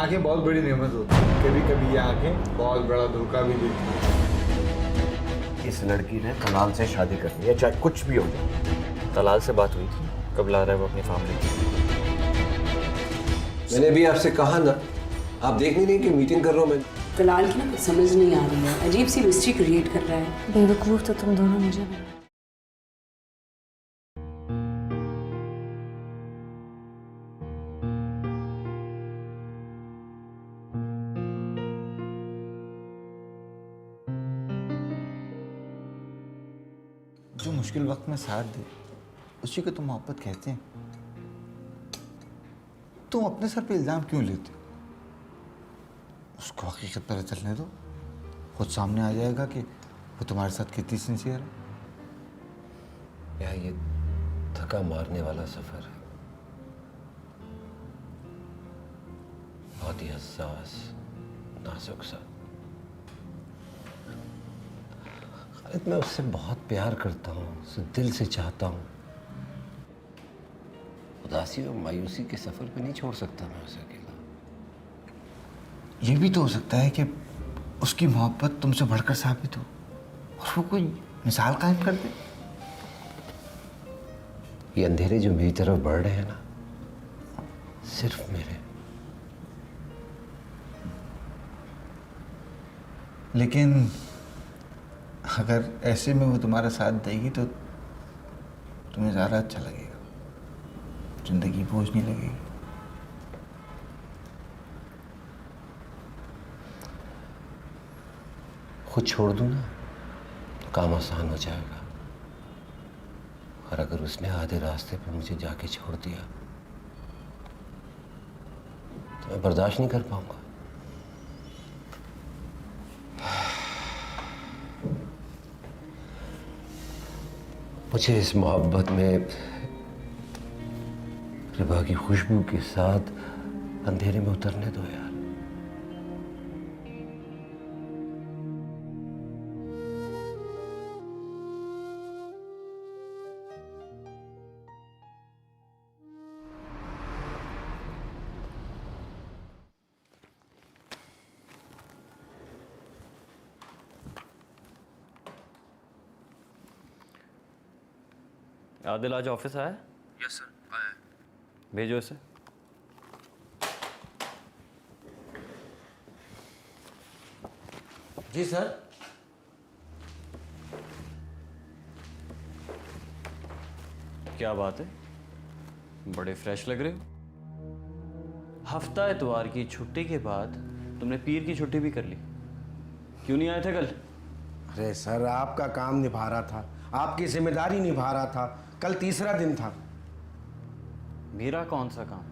आंखें बहुत बड़ी नेमत होती है, कभी कभी ये आंखें बहुत बड़ा धोखा भी देती हैं। इस लड़की ने तलाल से शादी करनी है, चाहे कुछ भी हो जाए। तलाल से बात हुई थी, कब ला रहा है वो अपनी फैमिली? मैंने भी आपसे कहा ना, आप देख नहीं रही कि मीटिंग कर रहा हूँ मैं। तलाल की ना कुछ समझ नहीं आ रही है, अजीब सी मिस्ट्री क्रिएट कर रहा है। बेवकूफ तो तुम दोनों मुझे बना। जो मुश्किल वक्त में साथ दे उसी को तो मोहब्बत कहते हैं। तुम अपने सर पे इल्जाम क्यों लेते हो? उसको हकीकत पता चलने दो, खुद सामने आ जाएगा कि वो तुम्हारे साथ कितनी सिंसियर है। यार ये थका मारने वाला सफर है, बहुत ही हसास नाजुक सा। खालिद, मैं उससे बहुत प्यार करता हूँ, उसे दिल से चाहता हूँ। उदासी और मायूसी के सफर पे नहीं छोड़ सकता मैं उसे अकेला। ये भी तो हो सकता है कि उसकी मोहब्बत तुमसे बढ़कर साबित हो और वो कोई मिसाल कायम कर दे। ये अंधेरे जो मेरी तरफ बढ़ रहे हैं ना, सिर्फ मेरे। लेकिन अगर ऐसे में वो तुम्हारा साथ देगी तो तुम्हें ज़्यादा अच्छा लगेगा, जिंदगी बोझ नहीं लगेगी। खुद छोड़ दूँ ना तो काम आसान हो जाएगा, और अगर उसने आधे रास्ते पे मुझे जाके छोड़ दिया तो मैं बर्दाश्त नहीं कर पाऊंगा। मुझे इस मोहब्बत में रिबा की खुशबू के साथ अंधेरे में उतरने दो यार। आदिल आज ऑफिस आया? यस सर, आया है। भेजो इसे। जी सर। क्या बात है, बड़े फ्रेश लग रहे हो। हफ्ता इतवार की छुट्टी के बाद तुमने पीर की छुट्टी भी कर ली, क्यों नहीं आए थे कल? अरे सर, आपका काम निभा रहा था, आपकी जिम्मेदारी निभा रहा था। कल तीसरा दिन था। मेरा कौन सा काम?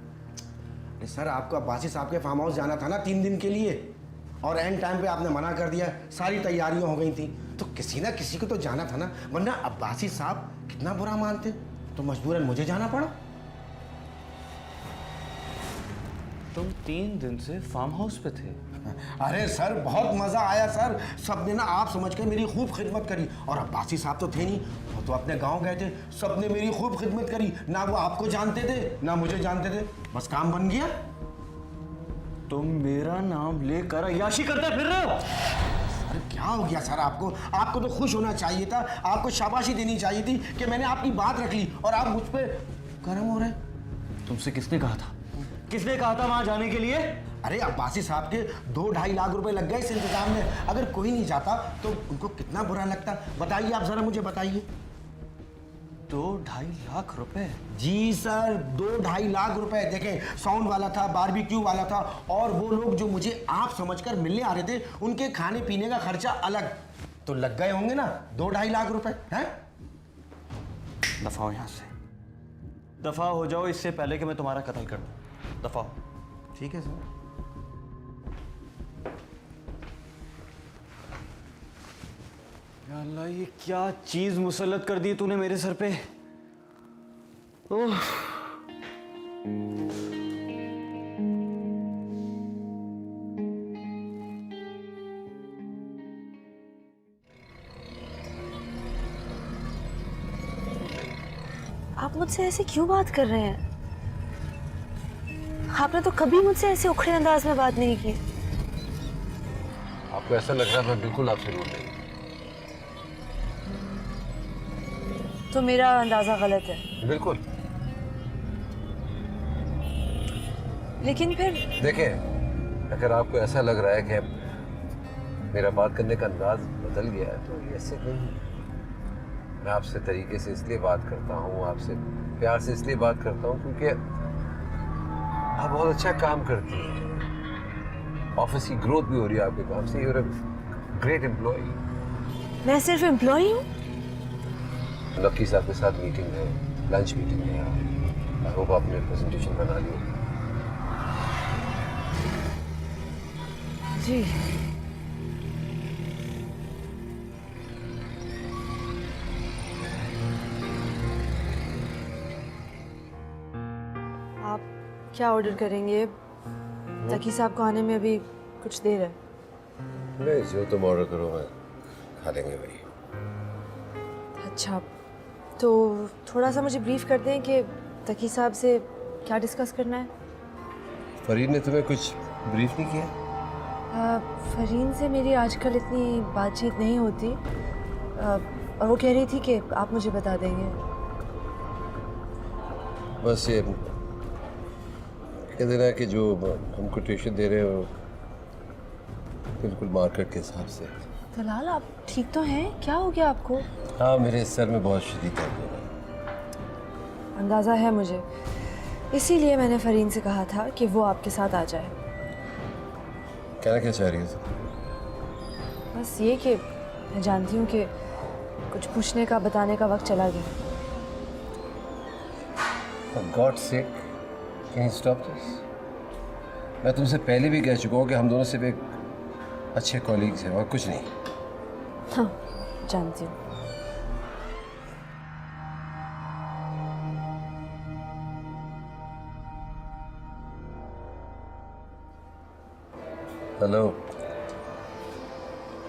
अरे सर, आपको अब्बासी साहब के फार्म हाउस जाना था ना 3 दिन के लिए, और एंड टाइम पे आपने मना कर दिया। सारी तैयारियां हो गई थी तो किसी ना किसी को तो जाना था ना, वरना अब्बासी साहब कितना बुरा मानते तो मजबूरन मुझे जाना पड़ा। तुम 3 दिन से फार्म हाउस पे थे? अरे सर, बहुत मजा आया सर। सबने ना आप समझ के मेरी खूब खिदमत करी, और अब्बासी साहब तो थे नहीं, वो तो अपने गांव गए थे। सबने मेरी खूब खिदमत करी, ना वो आपको जानते थे ना मुझे जानते थे, बस काम बन गया। तुम मेरा नाम लेकर अय्याशी करते फिर रहे हो? अरे क्या हो गया सर आपको? आपको तो खुश होना चाहिए था, आपको शाबाशी देनी चाहिए थी कि मैंने आपकी बात रख ली, और आप मुझ पे गर्म हो रहे। तुमसे किसने कहा था, किसने कहा था वहां जाने के लिए? अरे अब्बासी साहब के 2-2.5 लाख रुपए लग गए इस इंतजाम में। अगर कोई नहीं जाता तो उनको कितना बुरा लगता, बताइए आप जरा मुझे बताइए। 2-2.5 लाख रुपए? जी सर, 2-2.5 लाख रुपए। देखें, साउंड वाला था, बारबेक्यू वाला था, और वो लोग जो मुझे आप समझकर मिलने आ रहे थे उनके खाने पीने का खर्चा अलग, तो लग गए होंगे ना 2-2.5 लाख रुपए हैं। दफा हो यहां से, दफा हो जाओ, इससे पहले कि मैं तुम्हारा कत्ल कर दूं। दफा हो। ठीक है सर। या अल्लाह, ये क्या चीज मुसल्लत कर दी तूने मेरे सर पे। ओह, आप मुझसे ऐसे क्यों बात कर रहे हैं? आपने तो कभी मुझसे ऐसे उखड़े अंदाज में बात नहीं की। आपको ऐसा लग रहा है मैं बिल्कुल आपसे रूड नहीं। तो मेरा अंदाजा गलत है। बिल्कुल। लेकिन फिर देखिए, अगर आपको ऐसा लग रहा है कि मेरा बात करने का अंदाज बदल गया है तो ऐसे नहीं। मैं आपसे तरीके से इसलिए बात करता हूँ, आपसे प्यार से इसलिए बात करता हूँ क्योंकि आप बहुत अच्छा काम करती हैं। ऑफिस की ग्रोथ भी हो रही है आपके काम से। You're a great employ. मैं सिर्फ एम्प्लॉई हूँ। लकी साहब के साथ मीटिंग है, लंच मीटिंग है। आई होप आपने प्रेजेंटेशन बना ली। जी आप क्या ऑर्डर करेंगे? तकी साहब को आने में अभी कुछ देर है। नहीं, जो तुम ऑर्डर करो मैं खा लेंगे भाई। अच्छा, तो थोड़ा सा मुझे ब्रीफ कर दें कि तकी साहब से क्या डिस्कस करना है। फरीद ने तुम्हें कुछ ब्रीफ नहीं किया? फरीन से मेरी आजकल इतनी बातचीत नहीं होती, और वो कह रही थी कि आप मुझे बता देंगे। बस ये कह देना है कि जो हम कोटेशन दे रहे हो बिल्कुल मार्केट के हिसाब से। तलाल, आप ठीक तो हैं? क्या हो गया आपको? हाँ, मेरे सर में बहुत शदीद दर्द हो रहा है। अंदाज़ा है मुझे, इसीलिए मैंने फरीन से कहा था कि वो आपके साथ आ जाए। कहना क्या चाह रही हो? बस ये कि मैं जानती हूँ कि कुछ पूछने का बताने का वक्त चला गया। For God's sake, can you stop this? मैं तुमसे पहले भी कह चुका हूँ कि हम दोनों सिर्फ एक अच्छे कॉलीग्स हैं और कुछ नहीं। हाँ, जानती हूँ। हेलो।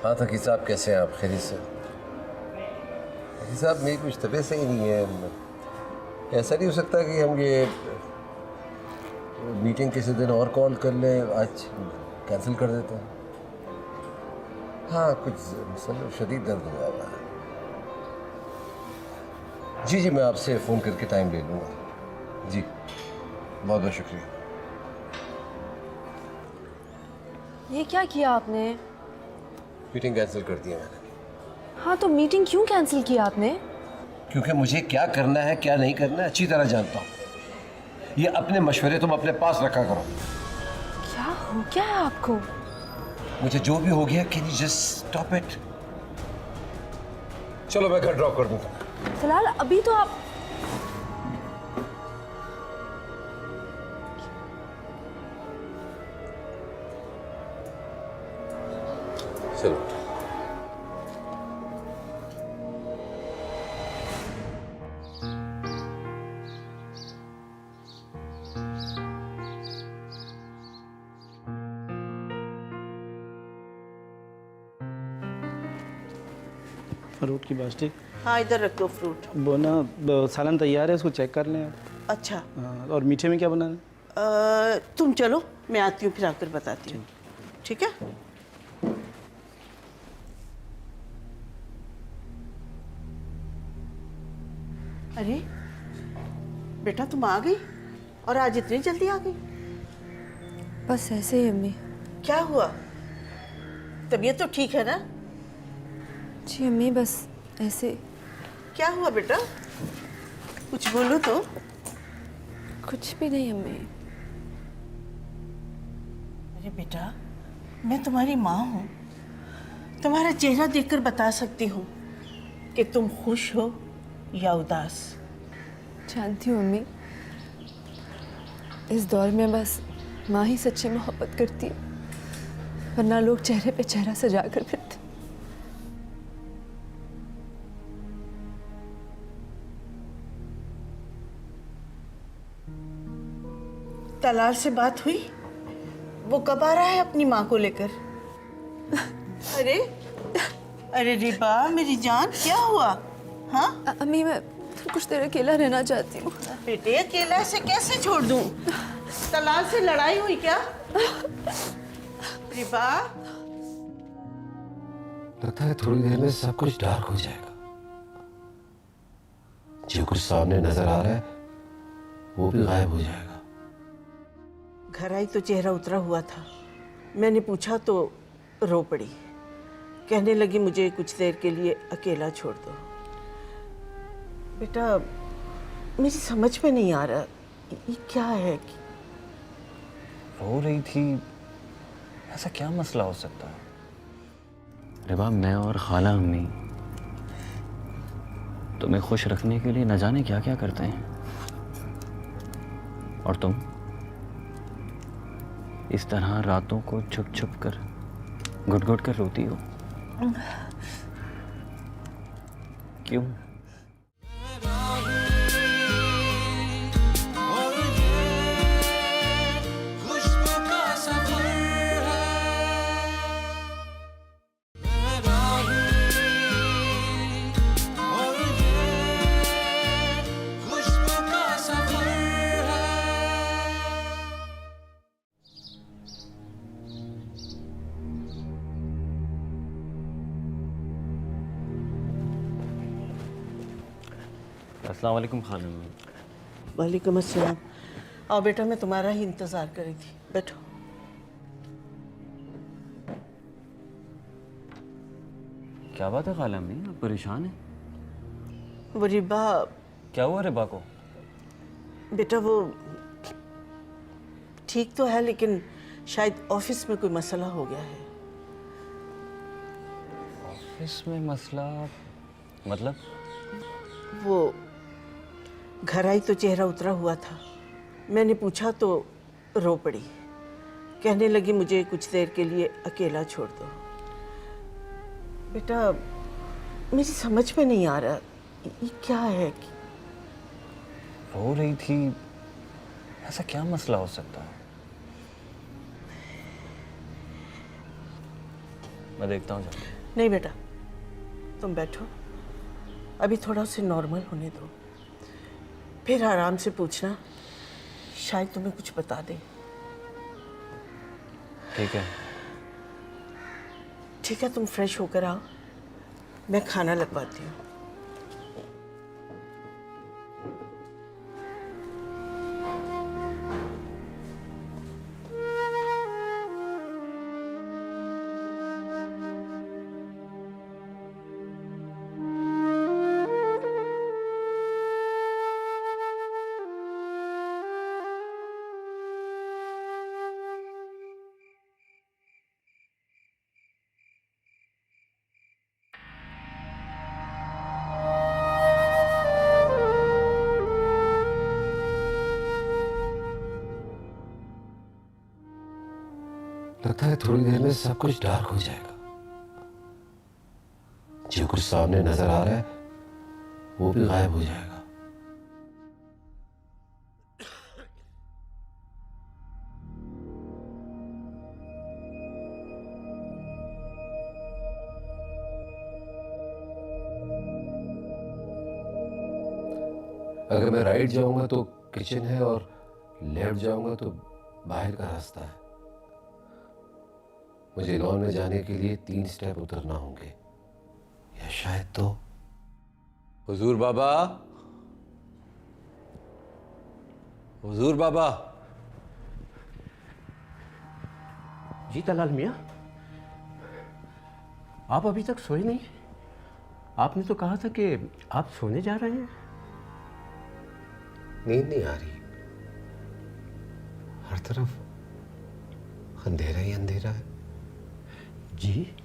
हाँ तकी साहब, कैसे हैं आप? खैरियत से? तकी साहब, मेरी कुछ तबीयत सही नहीं है। ऐसा नहीं हो सकता कि हम ये मीटिंग किसी दिन और कॉल कर लें, आज कैंसिल कर देते हैं? हाँ, कुछ शदीद दर्द हुआ हुआ है। जी जी, मैं आपसे फ़ोन करके टाइम ले लूँगा। जी, बहुत बहुत शुक्रिया। ये क्या किया आपने? मीटिंग कैंसिल कर दी मैंने। हाँ, तो मीटिंग क्यों कैंसिल किया आपने? क्योंकि मुझे क्या करना है क्या नहीं करना है अच्छी तरह जानता हूँ। ये अपने मशवरे तुम अपने पास रखा करो। क्या हो गया है आपको? मुझे जो भी हो गया, can you just stop it? चलो मैं घर ड्रॉप कर दूंगा। फिलहाल अभी तो आप चलो। फ्रूट की बास्टिक। हाँ, इधर रख दो फ्रूट। वो ना सालन तैयार है, उसको चेक कर लें आप। अच्छा। हाँ, और मीठे में क्या बनाना है? तुम चलो, मैं आती हूँ फिर आकर बताती हूँ। ठीक है? अरे बेटा, तुम आ गई और आज इतनी जल्दी आ गई? बस ऐसे ही अम्मी। क्या हुआ? तबीयत तो ठीक है ना? जी अम्मी, बस ऐसे। क्या हुआ बेटा? कुछ बोलो तो। कुछ भी नहीं अम्मी। अरे बेटा, मैं तुम्हारी माँ हूँ, तुम्हारा चेहरा देखकर बता सकती हूँ कि तुम खुश हो या उदास। जानती हूँ अम्मी, इस दौर में बस माँ ही सच्ची मोहब्बत करती है, वरना लोग चेहरे पे चेहरा सजा कर फिरते। तलाल से बात हुई? वो कब आ रहा है अपनी माँ को लेकर? अरे अरे रिबा, मेरी जान, क्या हुआ? हाँ अम्मी, मैं कुछ देर अकेला रहना चाहती हूँ। बेटे, अकेला से कैसे छोड़ दूँ? तलाल से लड़ाई हुई क्या? रिबा, लगता है थोड़ी देर में सब कुछ डार्क हो जाएगा। जो कुछ सामने नजर आ रहा है वो भी गायब हो जाएगा। घर आई तो चेहरा उतरा हुआ था। मैंने पूछा तो रो पड़ी। कहने लगी मुझे कुछ देर के लिए अकेला छोड़ दो। बेटा, मेरी समझ में नहीं आ रहा ये क्या है कि रो रही थी, ऐसा क्या मसला हो सकता है? रिबा, मैं और खाला अम्मी तुम्हें खुश रखने के लिए न जाने क्या क्या करते हैं, और तुम इस तरह रातों को छुप छुप कर घुट घुट कर रोती हो। क्यों? अस्सलाम वालेकुम खानम। वालेकुम अस्सलाम। आओ बेटा, मैं तुम्हारा ही इंतज़ार कर रही थी। बैठो। क्या बात है खाला अम्मी, आप परेशान हैं? वो रिबा, क्या हुआ रिबा को? बेटा वो ठीक तो है लेकिन शायद ऑफिस में कोई मसला हो गया है। ऑफिस में मसला? मतलब? वो घर आई तो चेहरा उतरा हुआ था। मैंने पूछा तो रो पड़ी। कहने लगी मुझे कुछ देर के लिए अकेला छोड़ दो। बेटा, मेरी समझ में नहीं आ रहा ये क्या है कि रो रही थी, ऐसा क्या मसला हो सकता है? मैं देखता हूँ जाके। नहीं बेटा, तुम बैठो, अभी थोड़ा उसे नॉर्मल होने दो, फिर आराम से पूछना, शायद तुम्हें कुछ बता दे। ठीक है। ठीक है, तुम फ्रेश होकर आओ, मैं खाना लगवाती हूँ। लगता है थोड़ी देर में सब कुछ डार्क हो जाएगा। जो कुछ सामने नजर आ रहा है वो भी गायब हो जाएगा। अगर मैं राइट जाऊंगा तो किचन है और लेफ्ट जाऊंगा तो बाहर का रास्ता है। मुझे लॉन में जाने के लिए 3 स्टेप उतरना होंगे, या शायद तो हुजूर बाबा, हुजूर बाबा। जी तलाल मियाँ, आप अभी तक सोए नहीं? आपने तो कहा था कि आप सोने जा रहे हैं। नींद नहीं आ रही, हर तरफ अंधेरा ही अंधेरा है। जी?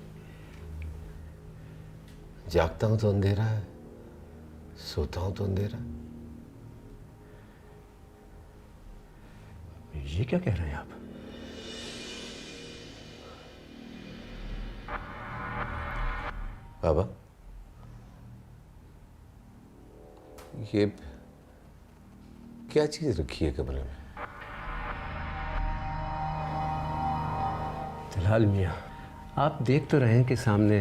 जागता हूं तो अंधेरा है, सोता हूं तो अंधेरा। ये क्या कह रहे हैं आप? बाबा, ये क्या चीज रखी है कमरे में? तलाल मियाँ, आप देख तो रहे हैं कि सामने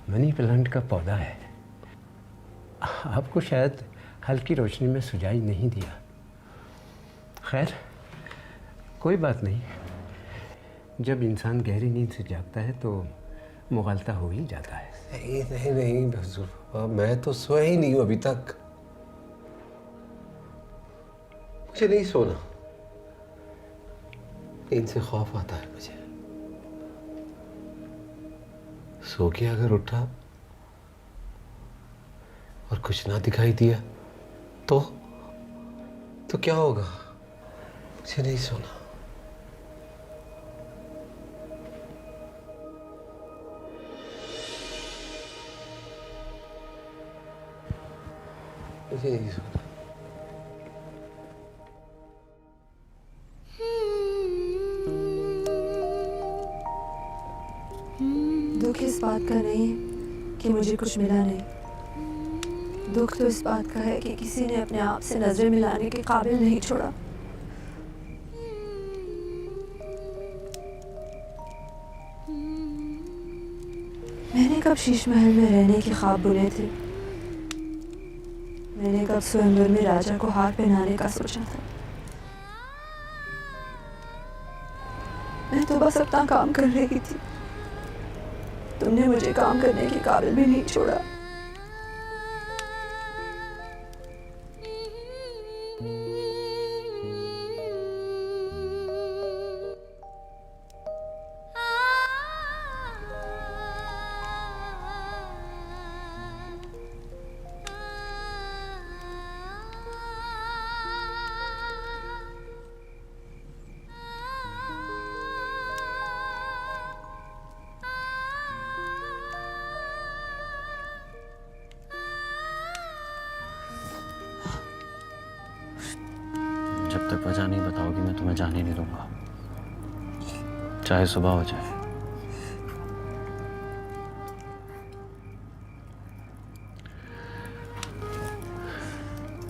मनी प्लांट का पौधा है। आपको शायद हल्की रोशनी में सुझाई नहीं दिया। खैर, कोई बात नहीं, जब इंसान गहरी नींद से जागता है तो मुगालता हो ही जाता है। नहीं नहीं नहीं हुजूर बाबा, मैं तो सोया ही नहीं हूँ अभी तक। मुझे नहीं सोना, नींद से खौफ आता है मुझे। सो के अगर उठा और कुछ ना दिखाई दिया तो क्या होगा? मुझे नहीं सोना। मुझे नहीं सोना। दुख इस बात का नहीं कि मुझे कुछ मिला नहीं, दुख तो इस बात का है कि किसी ने अपने आप से नजरें मिलाने के काबिल नहीं छोड़ा। मैंने कब शीश महल में रहने के ख्वाब बुने थे? मैंने कब स्वयंवर में राजा को हार पहनाने का सोचा था? मैं तो बस अपना काम कर रही थी, तुमने मुझे काम करने के काबिल भी नहीं छोड़ा। जब तक वजह नहीं बताओगी मैं तुम्हें जाने नहीं दूंगा, चाहे सुबह हो जाए।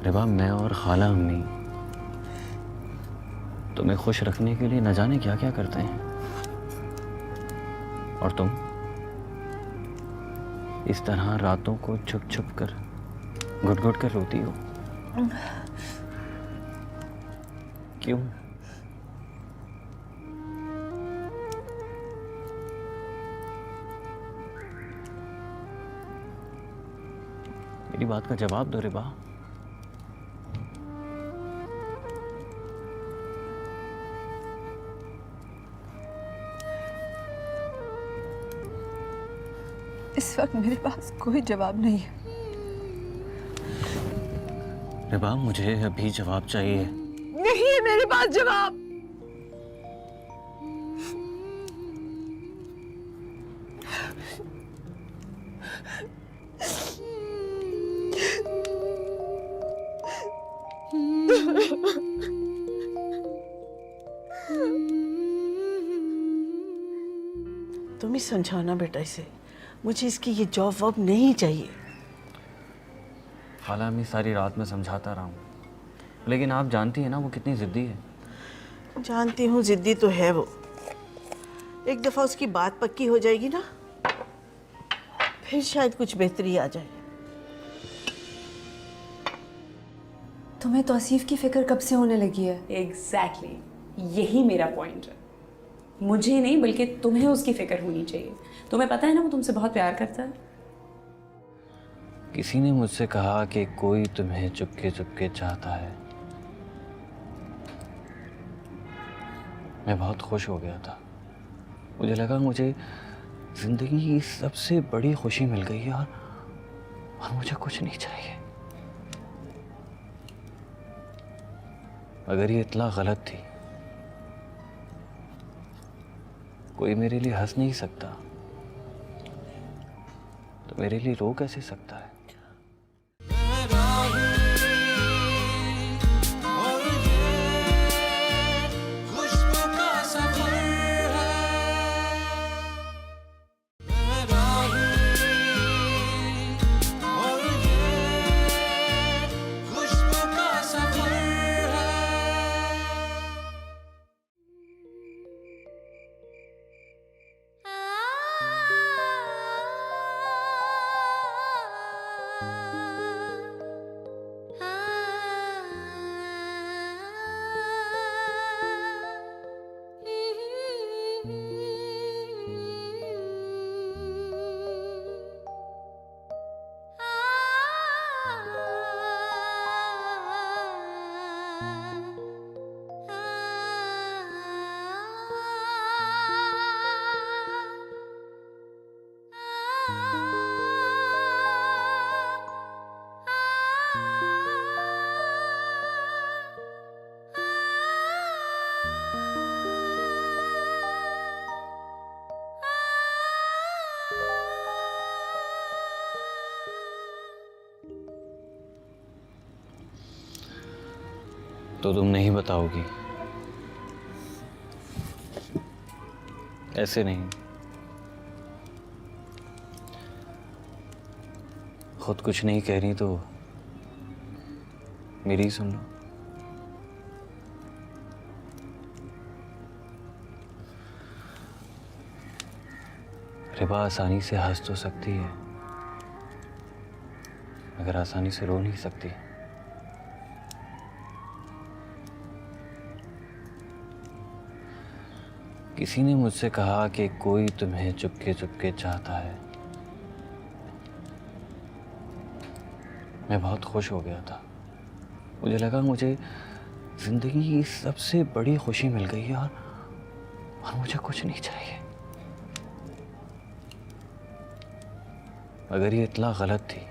रिबा, मैं और खाला अम्मी तुम्हें खुश रखने के लिए न जाने क्या क्या करते हैं, और तुम इस तरह रातों को छुप छुप कर घुट घुट कर रोती हो। क्यों? मेरी बात का जवाब दो रिबा। इस वक्त मेरे पास कोई जवाब नहीं है। रिबा, मुझे अभी जवाब चाहिए। नहीं है मेरे पास जवाब। तुम ही समझाना बेटा इसे, मुझे इसकी ये जॉब वॉब नहीं चाहिए। खाला अम्मी, सारी रात में समझाता रहा हूँ, लेकिन आप जानती हैं ना वो कितनी जिद्दी है। जानती हूँ जिद्दी तो है वो, एक दफा उसकी बात पक्की हो जाएगी ना फिर शायद कुछ बेहतरी आ जाए। तुम्हें तौसीफ की फिक्र कब से होने लगी है? एग्जैक्टली, यही मेरा पॉइंट है। मुझे नहीं बल्कि तुम्हें उसकी फिक्र होनी चाहिए। तुम्हें पता है ना वो तुमसे बहुत प्यार करता है। किसी ने मुझसे कहा कि कोई तुम्हें चुपके चुपके चाहता है। मैं बहुत खुश हो गया था, मुझे लगा मुझे जिंदगी की सबसे बड़ी खुशी मिल गई है और मुझे कुछ नहीं चाहिए। अगर ये इतना गलत थी, कोई मेरे लिए हंस नहीं सकता तो मेरे लिए रो कैसे सकता है? तो तुम नहीं बताओगी? ऐसे नहीं, खुद कुछ नहीं कह रही तो मेरी ही सुन लो। रिबा आसानी से हंस तो सकती है, मगर आसानी से रो नहीं सकती। किसी ने मुझसे कहा कि कोई तुम्हें चुपके चुपके चाहता है। मैं बहुत खुश हो गया था। मुझे लगा मुझे जिंदगी की सबसे बड़ी खुशी मिल गई है और मुझे कुछ नहीं चाहिए। अगर ये इतना गलत थी,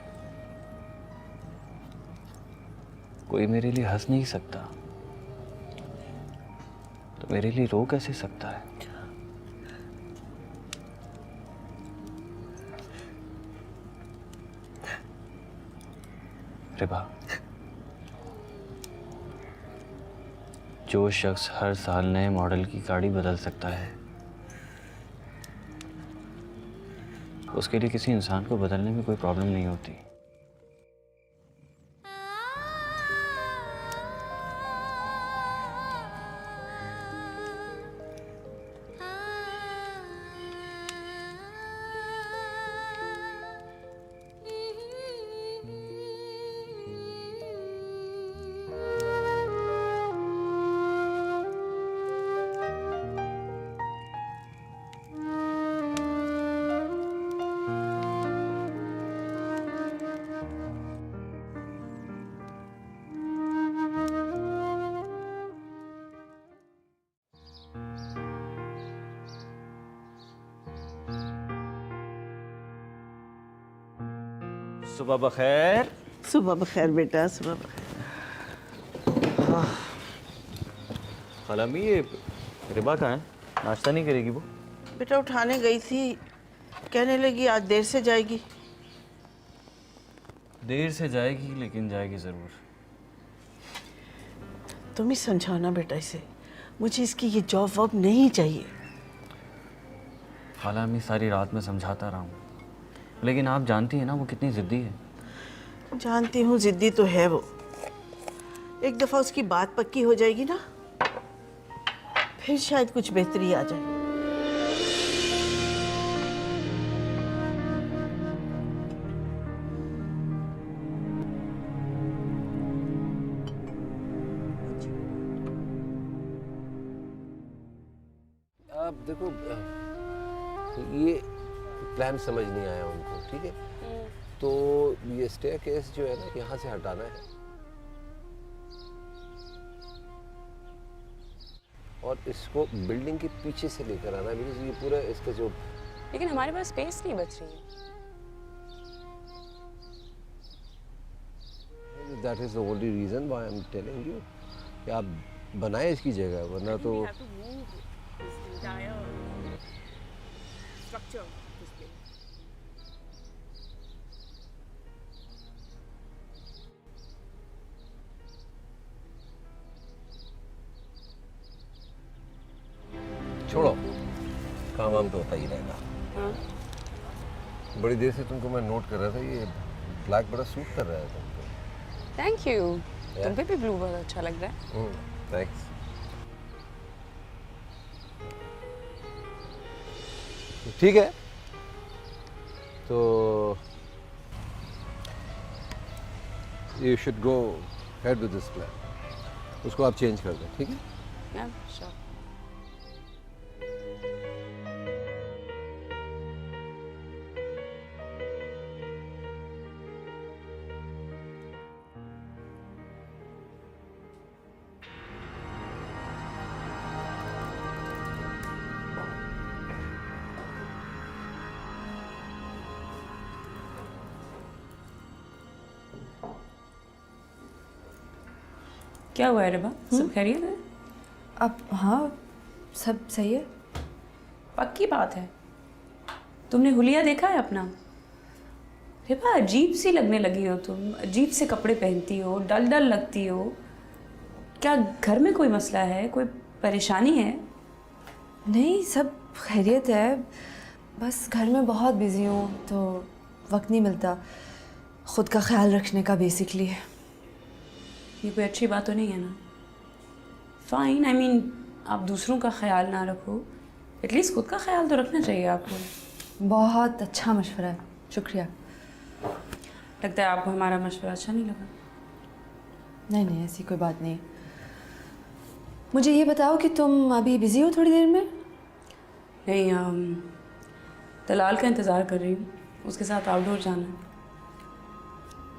कोई मेरे लिए हंस नहीं सकता, तो मेरे लिए रो कैसे सकता है? रिबा, जो शख्स हर साल नए मॉडल की गाड़ी बदल सकता है, उसके लिए किसी इंसान को बदलने में कोई प्रॉब्लम नहीं होती। सुबह बखैर। सुबह बखैर बेटा, सुबह बखैर। खालामी, ये रिबा कहाँ है? नाश्ता नहीं करेगी वो? बेटा उठाने गई थी, कहने लगी आज देर से जाएगी। देर से जाएगी लेकिन जाएगी ज़रूर। तुम ही समझाओ ना बेटा इसे, मुझे इसकी ये जॉब वॉब नहीं चाहिए। खालामी, सारी रात में समझाता रहा हूँ, लेकिन आप जानती हैं ना वो कितनी ज़िद्दी है। जानती हूँ जिद्दी तो है वो, एक दफ़ा उसकी बात पक्की हो जाएगी ना, फिर शायद कुछ बेहतरी आ जाए। आप देखो, ये प्लान समझ नहीं आया उनको, ठीक है? तो ये स्टेयरकेस जो है ना, यहाँ से हटाना है और इसको बिल्डिंग के पीछे से लेकर आना है, बिकॉज़ ये पूरा इसका जो। लेकिन हमारे पास स्पेस नहीं बच रही है। That is the only reason why I am telling you कि आप बनाए इसकी जगह, वरना तो छोड़ो, काम वाम तो होता ही रहेगा। बड़ी देर से तुमको मैं नोट कर रहा था, ये ब्लैक बड़ा सूट कर रहा है तुमको। Thank you. तुम पे भी ब्लू बहुत अच्छा लग रहा है। थैंक्स। ठीक है, तो you should go head with this plan. उसको आप चेंज कर दें, ठीक है? Yeah, sure. क्या हुआ है रिबा? सब खैरियत है? अब हाँ, सब सही है। पक्की बात है। तुमने हुलिया देखा है अपना? रिबा अजीब सी लगने लगी हो तुम, अजीब से कपड़े पहनती हो, डल डल लगती हो। क्या घर में कोई मसला है, कोई परेशानी है? नहीं, सब खैरियत है। बस घर में बहुत बिजी हूँ तो वक्त नहीं मिलता खुद का ख्याल रखने का बेसिकली। ये कोई अच्छी बात तो नहीं है ना? फाइन, आई मीन आप दूसरों का ख्याल ना रखो, एटलीस्ट खुद का ख्याल तो रखना चाहिए आपको। बहुत अच्छा मशवरा है, शुक्रिया। लगता है आपको हमारा मशवरा अच्छा नहीं लगा। नहीं नहीं, ऐसी कोई बात नहीं। मुझे ये बताओ कि तुम अभी बिजी हो थोड़ी देर में? नहीं, तलाल का इंतज़ार कर रही हूँ, उसके साथ आउटडोर जाना है।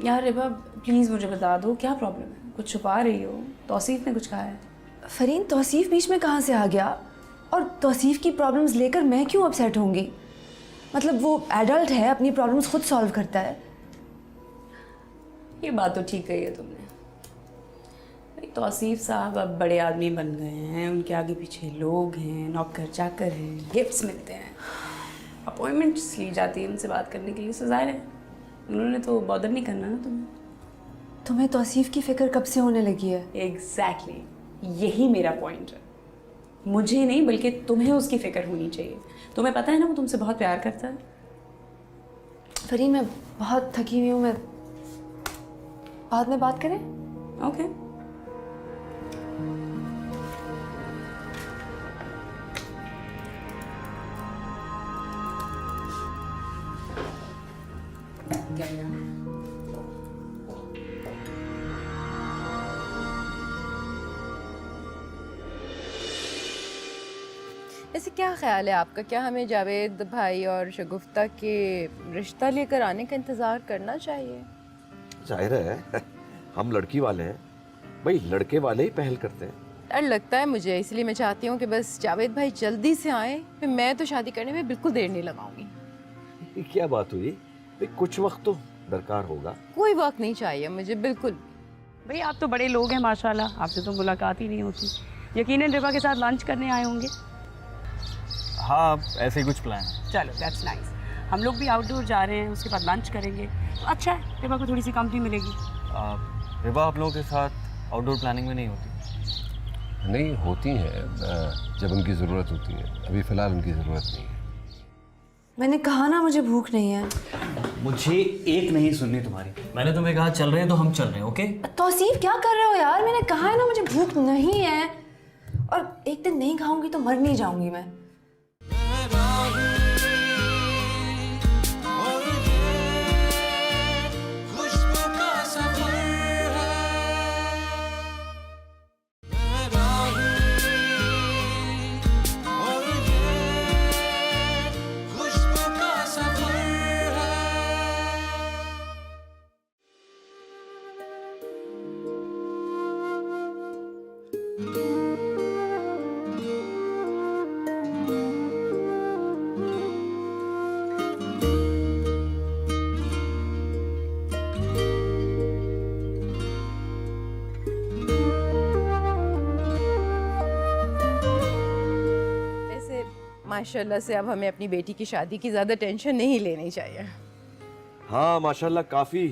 यार रिबा प्लीज़ मुझे बता दो क्या प्रॉब्लम है, कुछ छुपा रही हो? तौसीफ़ ने कुछ कहा है? फरीन, तौसीफ़ बीच में कहाँ से आ गया? और तौसीफ़ की प्रॉब्लम्स लेकर मैं क्यों अपसेट होंगी? मतलब वो एडल्ट है, अपनी प्रॉब्लम्स खुद सॉल्व करता है। ये बात तो ठीक कही है तुमने। तौसीफ़ साहब अब बड़े आदमी बन गए हैं, उनके आगे पीछे लोग हैं, नौकर चाकर हैं, गिफ्ट्स मिलते हैं, अपॉइंटमेंट्स ली जाती है उनसे बात करने के लिए। सो ज़ाहिर है उन्होंने तो बॉदर नहीं करना ना तुम्हें। तुम्हें तौसीफ़ की फ़िक्र कब से होने लगी है? एग्जैक्टली, यही मेरा पॉइंट है। मुझे नहीं बल्कि तुम्हें उसकी फ़िक्र होनी चाहिए। तुम्हें पता है ना वो तुमसे बहुत प्यार करता है। फरीन, मैं बहुत थकी हुई हूँ, मैं बाद में बात करें? ओके। ऐसे क्या ख्याल है आपका, क्या हमें जावेद भाई और शगुफ्ता के रिश्ता लेकर आने का इंतज़ार करना चाहिए? जाहिर है हम लड़की वाले हैं भाई, लड़के वाले ही पहल करते हैं। डर लगता है मुझे, इसलिए मैं चाहती हूँ कि बस जावेद भाई जल्दी से आए, फिर मैं तो शादी करने में बिल्कुल देर नहीं लगाऊंगी। ये क्या बात हुई भाई, कुछ वक्त तो दरकार होगा। कोई वक्त नहीं चाहिए मुझे बिल्कुल। भाई आप तो बड़े लोग हैं माशाल्लाह, आपसे तो मुलाकात ही नहीं होती। यकीनन रिबा के साथ लंच करने आए होंगे। हाँ, ऐसे ही कुछ प्लान है। चलो दैट्स नाइस। हम लोग भी आउटडोर जा रहे हैं, उसके बाद लंच करेंगे तो अच्छा है, रिबा को थोड़ी सी कंपनी मिलेगी। रिबा आप लोगों के साथ आउटडोर प्लानिंग में नहीं होती? नहीं, होती हैं जब उनकी ज़रूरत होती है। अभी फ़िलहाल उनकी ज़रूरत नहीं है। मैंने कहा ना मुझे भूख नहीं है। मुझे एक नहीं सुननी तुम्हारी। मैंने तुम्हें कहा चल रहे हैं तो हम चल रहे हैं, ओके? तौसीफ क्या कर रहे हो यार? मैंने कहा है ना मुझे भूख नहीं है, और एक दिन नहीं खाऊंगी तो मर नहीं जाऊंगी मैं। माशाल्लाह से अब हमें अपनी बेटी की शादी की ज़्यादा टेंशन नहीं लेनी चाहिए। हाँ माशाल्लाह, काफ़ी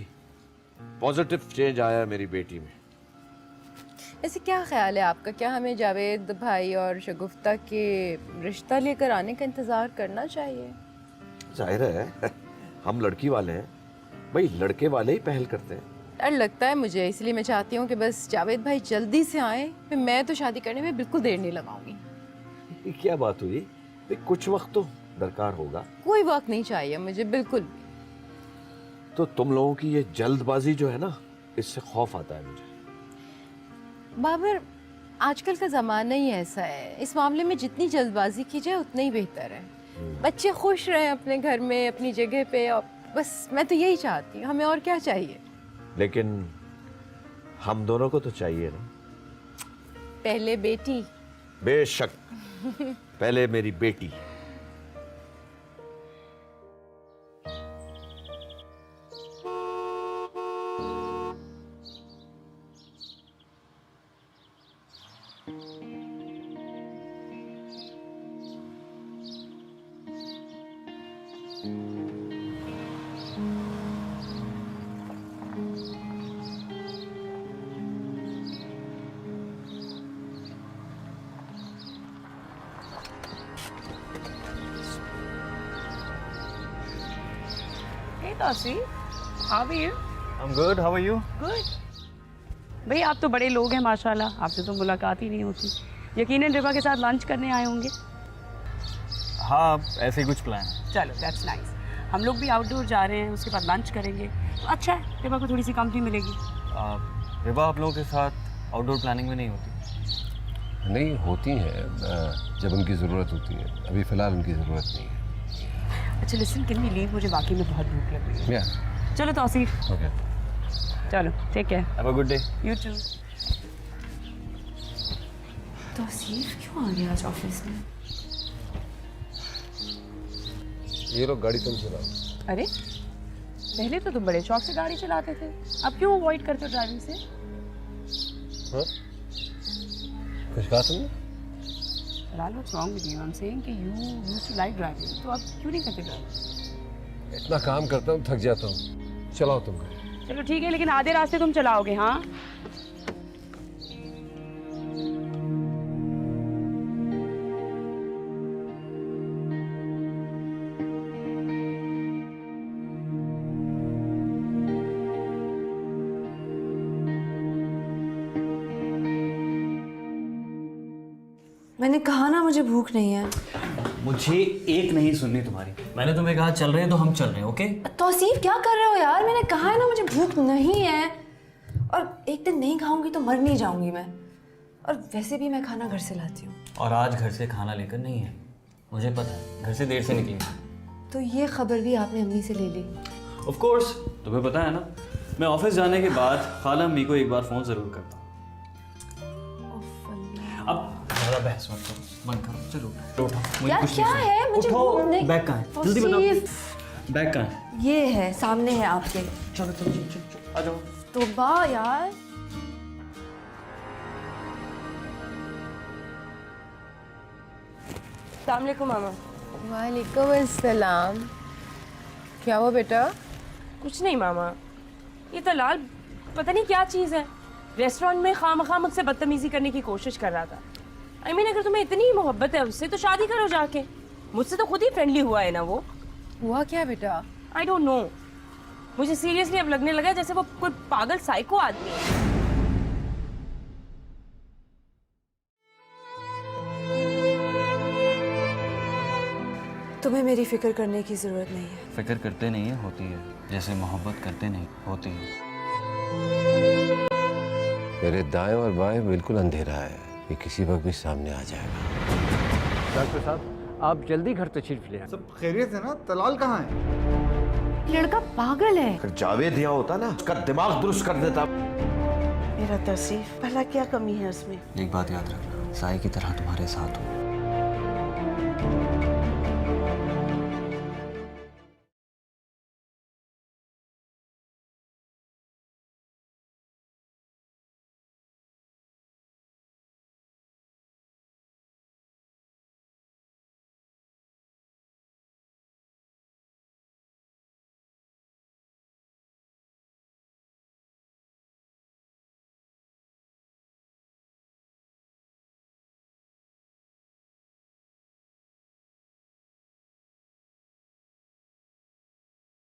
पॉजिटिव चेंज आया है मेरी बेटी में। ऐसे क्या ख्याल है आपका, क्या हमें जावेद भाई और शगुफ्ता के रिश्ता लेकर आने का इंतज़ार करना चाहिए? जाहिर है हम लड़की वाले हैं भाई, लड़के वाले ही पहल करते हैं। डर लगता है मुझे, इसलिए मैं चाहती हूँ कि बस जावेद भाई जल्दी से आए, फिर मैं तो शादी करने में बिल्कुल देर नहीं लगाऊंगी। ये क्या बात हुई भाई, कुछ वक्त तो दरकार होगा। कोई वक्त नहीं चाहिए मुझे बिल्कुल। तो तुम लोगों की ये जल्दबाजी जो है ना, इससे खौफ आता है मुझे। बाबर, आजकल का ज़माना ही ऐसा है, इस मामले में जितनी जल्दबाजी की जाए उतना ही बेहतर है। बच्चे खुश रहें अपने घर में, अपनी जगह पे, और बस मैं तो यही चाहती हूँ, हमें और क्या चाहिए। लेकिन हम दोनों को तो चाहिए ना। पहले बेटी। बेशक पहले मेरी बेटी। Tauseef, how are you? I am good, how are you? Good. भाई आप तो बड़े लोग हैं माशाल्लाह, आपसे तो मुलाकात ही नहीं होती। यकीनन रिबा के साथ लंच करने आए होंगे। हाँ, ऐसे ही कुछ प्लान है। चलो दैट्स नाइस। हम लोग भी आउटडोर जा रहे हैं, उसके बाद लंच करेंगे, तो अच्छा है, रिबा को थोड़ी सी कंपनी मिलेगी। रिबा आप लोगों के साथ आउटडोर प्लानिंग में नहीं होती? नहीं होती हैं जब उनकी ज़रूरत होती है, अभी फ़िलहाल उनकी ज़रूरत नहीं है। अच्छा लिसन, कैन वी लीव? मुझे वाकई में बहुत भूख लग रही है। या चलो तौसीफ, ओके, चलो ठीक है। Have a good day. You too. Tauseef क्यों आ गया आज ऑफिस में? ये लोग गाड़ी तुम चलाओ। अरे पहले तो तुम बड़े शौक से गाड़ी चलाते थे, अब क्यों अवॉइड करते हो ड्राइविंग से? हाँ, कुछ कहा तुमने? Lal, what's wrong with you? I'm saying कि you used to like driving, तो अब क्यों नहीं करते ड्राइविंग? इतना काम करता हूँ, थक जाता हूँ। चलाओ तुम गाड़ी। चलो ठीक है, लेकिन आधे रास्ते तुम चलाओगे, हाँ? मैंने कहा ना मुझे भूख नहीं है। मुझे एक नहीं सुननी तुम्हारी। मैंने तुम्हें कहा चल रहे हैं तो हम चल रहे हैं, ओके? तौसीफ क्या कर रहे हो यार? मैंने कहा है ना मुझे भूख नहीं है, और एक दिन नहीं खाऊंगी तो मर नहीं जाऊंगी मैं। और वैसे भी मैं खाना घर से लाती हूँ। और आज घर से खाना लेकर नहीं है, मुझे पता है, घर से देर से निकली। तो ये खबर भी आपने अम्मी से ले ली? ऑफ कोर्स, तुम्हें पता है ना, मैं ऑफिस जाने के बाद खाला अम्मी को एक बार फ़ोन ज़रूर करता हूँ। अब ज़्यादा बहस मत करो, बंद करो, चलो उठो। मुझे यार कुछ क्या नहीं है? मुझे उठो, भूख नहीं। बैग कहाँ है? जल्दी बताओ, बैग कहाँ है? ये है, सामने है आपके। चलो चलो चलो चलो, आ जाओ। तौबा यार। अस्सलाम वालेकुम मामा। वालेकुम अस्सलाम। क्या हुआ बेटा? कुछ नहीं मामा, ये तलाल पता नहीं क्या चीज़ है, रेस्टोरेंट में खामखा मुझसे बदतमीजी करने की कोशिश कर रहा था। आई मीन अगर तुम्हें इतनी मोहब्बत है उससे तो शादी करो जाके। मुझसे तो खुद ही फ्रेंडली हुआ है ना वो। हुआ क्या बेटा? आई डोंट नो, मुझे सीरियसली अब लगने लगा जैसे वो कोई पागल साइको आदमी है। तुम्हें मेरी फिक्र करने की जरूरत नहीं है। फिक्र करते नहीं है, होती है, जैसे मोहब्बत करते नहीं होती है। मेरे दाएं और बाएं बिल्कुल अंधेरा है, ये किसी वक्त भी सामने आ जाएगा। डॉक्टर साहब आप जल्दी घर तशरीफ ले आए। सब खैरियत है ना? तलाल कहाँ है? लड़का पागल है। अगर जावेद यहाँ होता ना, उसका दिमाग दुरुस्त कर देता। मेरा तौसीफ, भला क्या कमी है उसमें? एक बात याद रखना, साई की तरह तुम्हारे साथ हूँ।